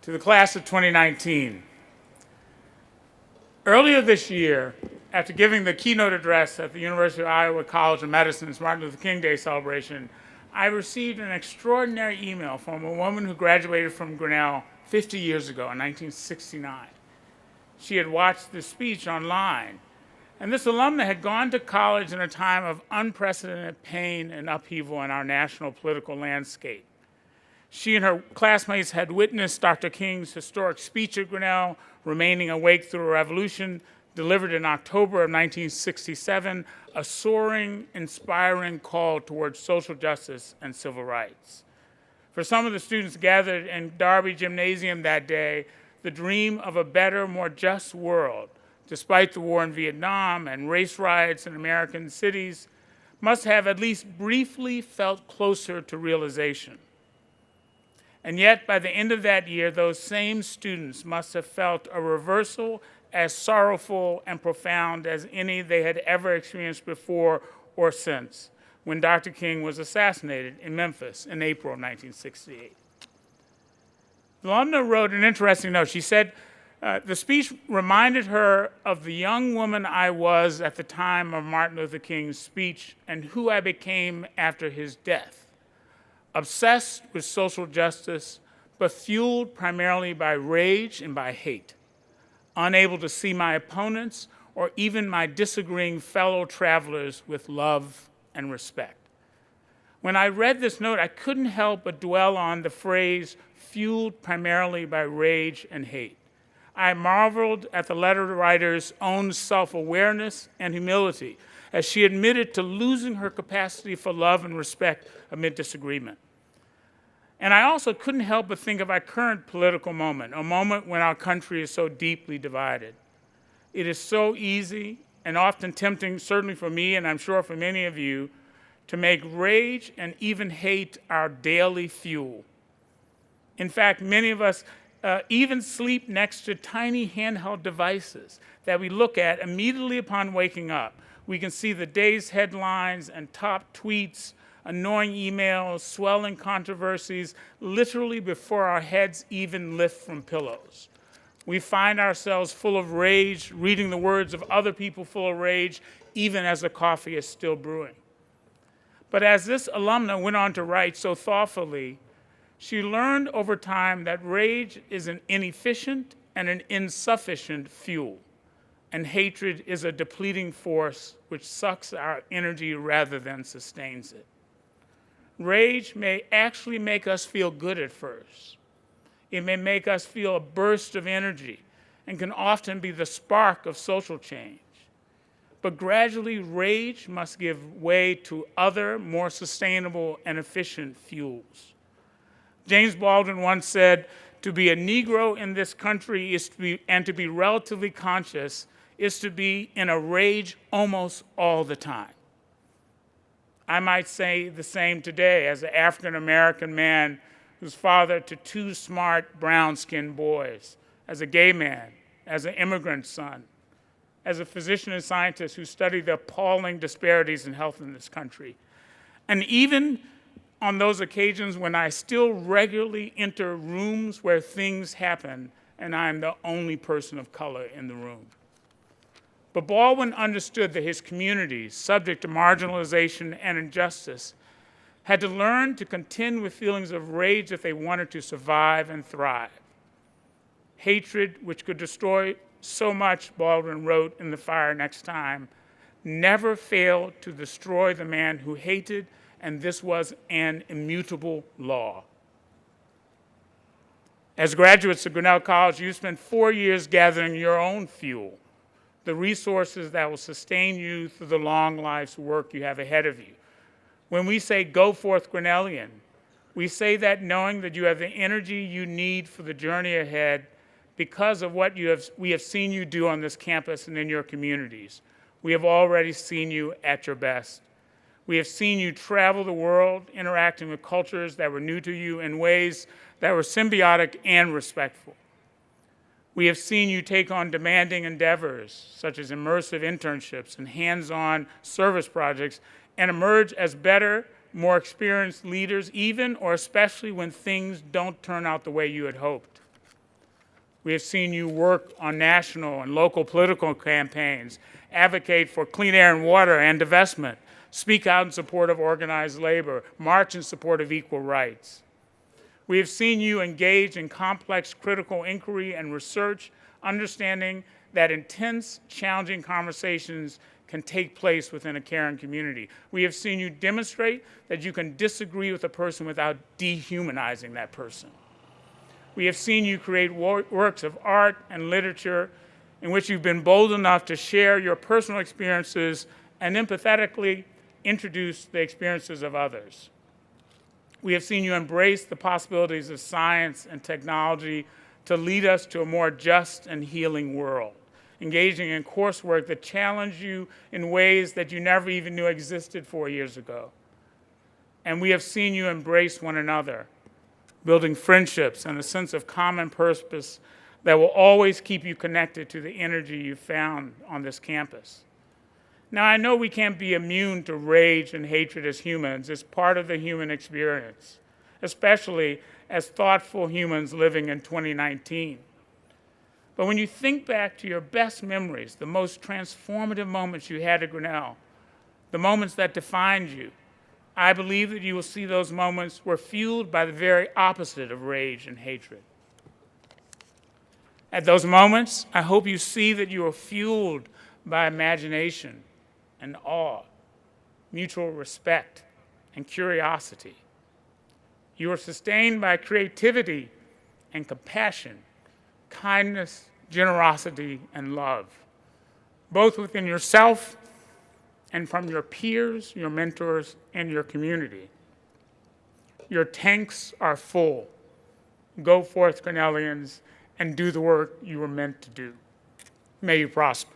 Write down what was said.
to the class of 2019. Earlier this year, after giving the keynote address at the University of Iowa College of Medicine's Martin Luther King Day celebration, I received an extraordinary email from a woman who graduated from Grinnell 50 years ago in 1969. She had watched the speech online, and this alumna had gone to college in a time of unprecedented pain and upheaval in our national political landscape. She and her classmates had witnessed Dr. King's historic speech at Grinnell, Remaining Awake Through a Revolution, delivered in October of 1967, a soaring, inspiring call towards social justice and civil rights. For some of the students gathered in Darby Gymnasium that day, the dream of a better, more just world, despite the war in Vietnam and race riots in American cities, must have at least briefly felt closer to realization. And yet, by the end of that year, those same students must have felt a reversal as sorrowful and profound as any they had ever experienced before or since, when Dr. King was assassinated in Memphis in April of 1968. The alumna wrote an interesting note. She said, the speech reminded her of the young woman I was at the time of Martin Luther King's speech and who I became after his death. Obsessed with social justice, but fueled primarily by rage and by hate, unable to see my opponents or even my disagreeing fellow travelers with love and respect. When I read this note, I couldn't help but dwell on the phrase, fueled primarily by rage and hate. I marveled at the letter writer's own self-awareness and humility as she admitted to losing her capacity for love and respect amid disagreement. And I also couldn't help but think of our current political moment, a moment when our country is so deeply divided. It is so easy and often tempting, certainly for me and I'm sure for many of you, to make rage and even hate our daily fuel. In fact, many of us even sleep next to tiny handheld devices that we look at immediately upon waking up. We can see the day's headlines and top tweets, annoying emails, swelling controversies, literally before our heads even lift from pillows. We find ourselves full of rage, reading the words of other people full of rage, even as the coffee is still brewing. But as this alumna went on to write so thoughtfully, she learned over time that rage is an inefficient and an insufficient fuel, and hatred is a depleting force which sucks our energy rather than sustains it. Rage may actually make us feel good at first. It may make us feel a burst of energy and can often be the spark of social change. But gradually, rage must give way to other, more sustainable and efficient fuels. James Baldwin once said, to be a Negro in this country is to be relatively conscious is to be in a rage almost all the time. I might say the same today as an African-American man who's father to two smart brown-skinned boys, as a gay man, as an immigrant son, as a physician and scientist who studied the appalling disparities in health in this country. And even on those occasions when I still regularly enter rooms where things happen and I'm the only person of color in the room. But Baldwin understood that his communities, subject to marginalization and injustice, had to learn to contend with feelings of rage if they wanted to survive and thrive. Hatred, which could destroy so much, Baldwin wrote in The Fire Next Time, never failed to destroy the man who hated, and this was an immutable law. As graduates of Grinnell College, you spent 4 years gathering your own fuel, the resources that will sustain you through the long life's work you have ahead of you. When we say, go forth Grinnellian, we say that knowing that you have the energy you need for the journey ahead because of what we have seen you do on this campus and in your communities. We have already seen you at your best. We have seen you travel the world, interacting with cultures that were new to you in ways that were symbiotic and respectful. We have seen you take on demanding endeavors, such as immersive internships and hands-on service projects, and emerge as better, more experienced leaders, even or especially when things don't turn out the way you had hoped. We have seen you work on national and local political campaigns, advocate for clean air and water and divestment, speak out in support of organized labor, march in support of equal rights. We have seen you engage in complex critical inquiry and research, understanding that intense, challenging conversations can take place within a caring community. We have seen you demonstrate that you can disagree with a person without dehumanizing that person. We have seen you create works of art and literature in which you've been bold enough to share your personal experiences and empathetically introduce the experiences of others. We have seen you embrace the possibilities of science and technology to lead us to a more just and healing world, engaging in coursework that challenge you in ways that you never even knew existed 4 years ago. And we have seen you embrace one another, building friendships and a sense of common purpose that will always keep you connected to the energy you found on this campus. Now, I know we can't be immune to rage and hatred as humans. It's part of the human experience, especially as thoughtful humans living in 2019. But when you think back to your best memories, the most transformative moments you had at Grinnell, the moments that defined you, I believe that you will see those moments were fueled by the very opposite of rage and hatred. At those moments, I hope you see that you are fueled by imagination and awe, mutual respect, and curiosity. You are sustained by creativity and compassion, kindness, generosity, and love, both within yourself and from your peers, your mentors, and your community. Your tanks are full. Go forth, Grinnellians, and do the work you were meant to do. May you prosper.